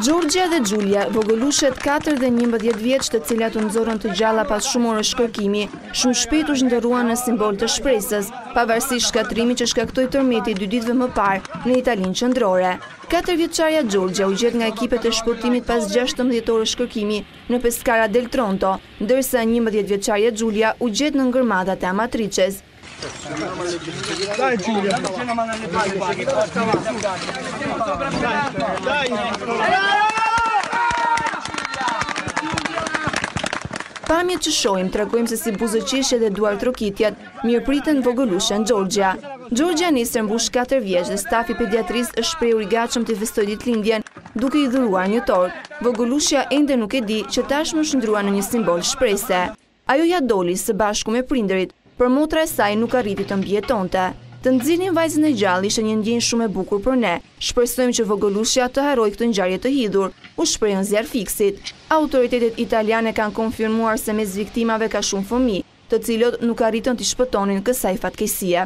Gjorgja dhe Gjulia, vogëlushet 4 dhe 11 vjeç, të cilat u nxorën të gjalla pas shumë orësh kërkimi, shumë shpejt u zhndërruan në simbol të shpresës, pavarësisht shkatrimit që shkaktoi tërmeti 2 ditëve më parë në Italinë qendrore. 4 vjeçarja Gjorgja u gjet nga ekipet e shpëtimit pas 16 orësh kërkimi në Pescara del Tronto, ndërsa 11 vjeçarja Gjulia u gjet në ngërmatat e Amatrices. Dai Giulia. Pamjet që shohim tregojmë se si buzëqeshje dhe duar trokitjat mirëpritën vogëlushen Gjorgja. Gjorgja nisër mbush 4 vjeç dhe stafi pediatris është shprehur i gatshëm të festojë ditëlindjen duke i dhuruar një tort. Vogëlushja ende nuk e di që tashmë është ndruar në një simbol shpresë. Ajo ja doli së bashku me prindërit, por motra e saj nuk arriti të mbijetonte. Të nxirrin vajzën e gjallë ishte një ndjenjë shumë e bukur për ne. Shpresojmë që vogëlushja të harrojë këtë ngjarje të hidhur, u shprehën zjarfiksit. Autoritetet italiane kanë konfirmuar se mes viktimave ka shumë fëmijë, të cilët nuk arritën t'i shpëtonin kësaj fatkeqësie.